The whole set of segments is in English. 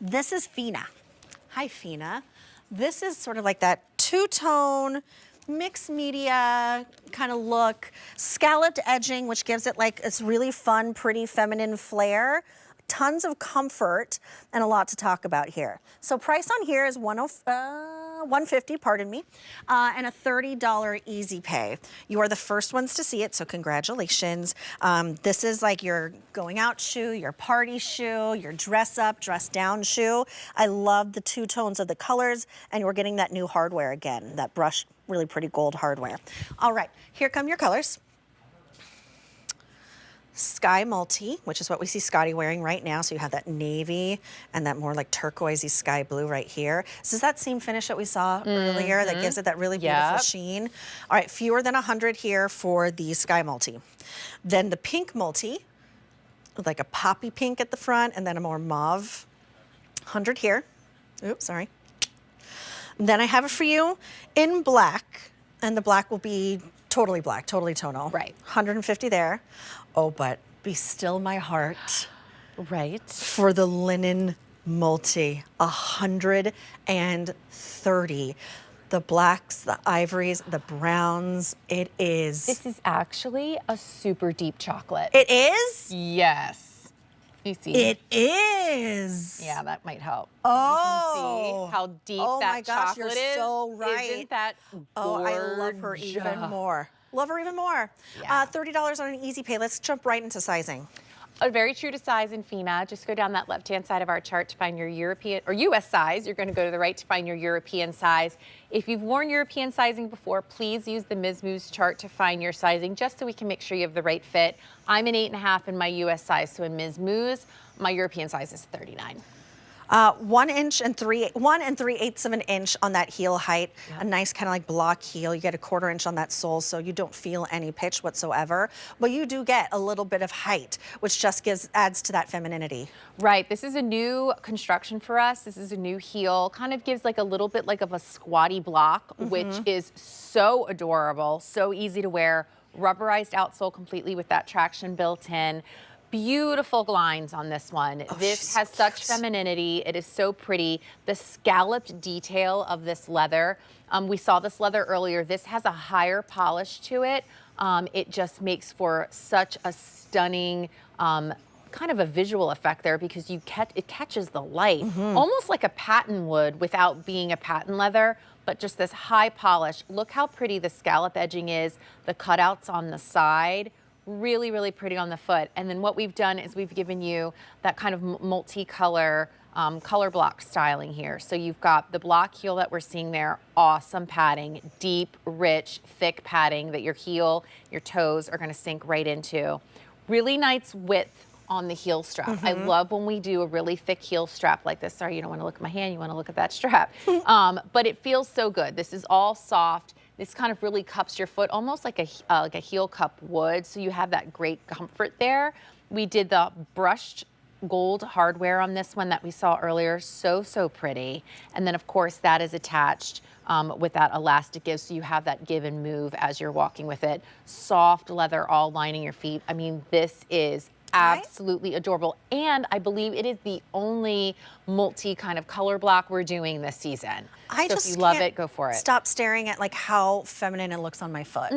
This is Feena. Hi, Feena. This is sort of like that two-tone, mixed media kind of look, scalloped edging, which gives it like this really fun, pretty feminine flair. Tons of comfort and a lot to talk about here. So price on here is $150, pardon me, and a $30 easy pay. You are the first ones to see it, so congratulations. This is like your going out shoe, your party shoe, your dress up, dress down shoe. I love the two tones of the colors, and we're getting that new hardware again, that brushed, really pretty gold hardware. All right, here come your colors. Sky multi, which is what we see Scotty wearing right now. So you have that navy and that more like turquoisey sky blue right here. This is that same finish that we saw earlier that gives it that really beautiful sheen. All right, fewer than 100 here for the sky multi. Then the pink multi, with like a poppy pink at the front and then a more mauve. 100 here. Oops, sorry. Then I have it for you in black, and the black will be totally black, totally tonal. Right. 150 there. Oh, but be still my heart. Right. For the linen multi, 130. The blacks, the ivories, the browns, it is. This is actually a super deep chocolate. It is? Yes. You see? It is. Yeah, that might help. Oh. You can see how deep oh that my gosh, chocolate you're is. so right. Isn't that Oh, gorgeous? I love her even more. Love her even more. Yeah. $30 on an easy pay. Let's jump right into sizing. Very true to size in Feena. Just go down that left-hand side of our chart to find your European or US size. You're going to go to the right to find your European size. If you've worn European sizing before, please use the Miz Mooz chart to find your sizing, just so we can make sure you have the right fit. I'm an 8.5 in my US size, so in Miz Mooz, my European size is 39. 1 inch and 3/8 of an inch on that heel height. A nice kind of like block heel. You get a 1/4 inch on that sole, so you don't feel any pitch whatsoever. But you do get a little bit of height, which just adds to that femininity. Right. This is a new construction for us. This is a new heel. Kind of gives like a little bit like of a squatty block, which is so adorable, so easy to wear. Rubberized outsole completely with that traction built in. Beautiful lines on this one. Oh, this has such femininity. It is so pretty. The scalloped detail of this leather. We saw this leather earlier. This has a higher polish to it. It just makes for such a stunning kind of a visual effect there, because it catches the light, almost like a patent would without being a patent leather, but just this high polish. Look how pretty the scallop edging is, the cutouts on the side. Really, really pretty on the foot. And then what we've done is we've given you that kind of multicolor color block styling here. So you've got the block heel that we're seeing there, awesome padding, deep, rich, thick padding that your heel, your toes are gonna sink right into. Really nice width on the heel strap. I love when we do a really thick heel strap like this. Sorry, you don't wanna look at my hand, you wanna look at that strap. But it feels so good. This is all soft. This kind of really cups your foot, almost like a heel cup would, so you have that great comfort there. We did the brushed gold hardware on this one that we saw earlier, so pretty. And then of course that is attached with that elastic give, so you have that give and move as you're walking with it. Soft leather all lining your feet. I mean, this is absolutely adorable. And I believe it is the only multi kind of color block we're doing this season. So if you love it, go for it. Stop staring at like how feminine it looks on my foot,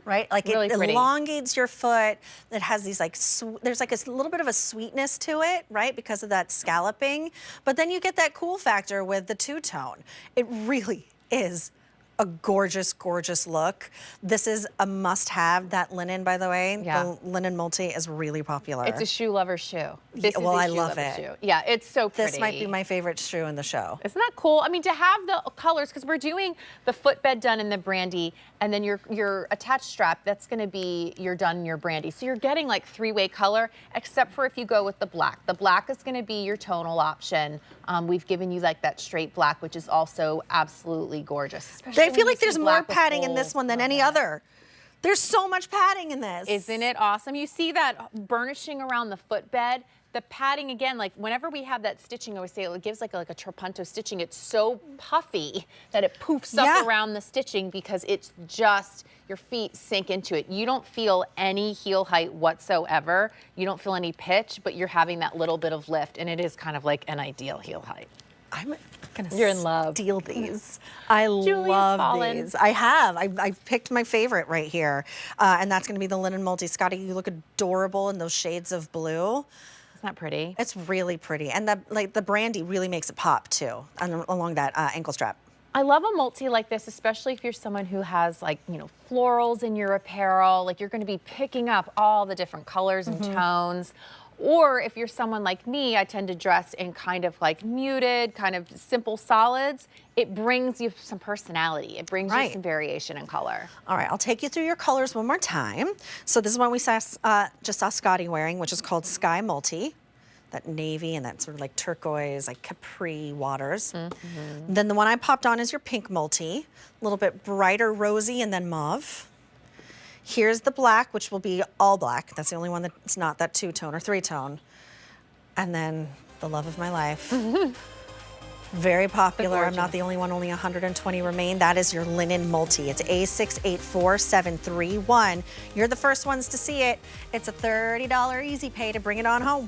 right? Like Really it elongates your foot. It has these like, there's like a little bit of a sweetness to it, right? Because of that scalloping. But then you get that cool factor with the two-tone. It really is a gorgeous, gorgeous look. This is a must-have. That linen, by the way, the linen multi is really popular. It's a shoe lover's shoe. This is well, a I shoe love lover's it. shoe. Yeah, it's so pretty. This might be my favorite shoe in the show. Isn't that cool? I mean, to have the colors, because we're doing the footbed done in the brandy, and then your attached strap, that's gonna be your done in your brandy. So you're getting like three-way color, except for if you go with the black. The black is gonna be your tonal option. We've given you like that straight black, which is also absolutely gorgeous. I feel like there's more padding in this one than any other. There's so much padding in this. Isn't it awesome? You see that burnishing around the footbed? The padding, again, like whenever we have that stitching, I always say it gives like a trapunto stitching. It's so puffy that it poofs up around the stitching because it's just, your feet sink into it. You don't feel any heel height whatsoever. You don't feel any pitch, but you're having that little bit of lift, and it is kind of like an ideal heel height. I'm gonna You're in love. Steal these. I love these. I have. I picked my favorite right here, and that's gonna be the linen multi. Scotty, you look adorable in those shades of blue. Isn't that pretty? It's really pretty, and the brandy really makes it pop too, along that ankle strap. I love a multi like this, especially if you're someone who has like, you know, florals in your apparel. Like you're going to be picking up all the different colors and tones. Or if you're someone like me, I tend to dress in kind of like muted, kind of simple solids. It brings you some personality. It brings you some variation in color. All right, I'll take you through your colors one more time. So this is one we just saw Scotty wearing, which is called Sky Multi. That navy and that sort of like turquoise, like capri waters. Then the one I popped on is your pink multi, a little bit brighter rosy and then mauve. Here's the black, which will be all black. That's the only one that's not that two-tone or three-tone. And then the love of my life. Very popular. I'm not the only one, only 120 remain. That is your linen multi. It's A684731. You're the first ones to see it. It's a $30 easy pay to bring it on home.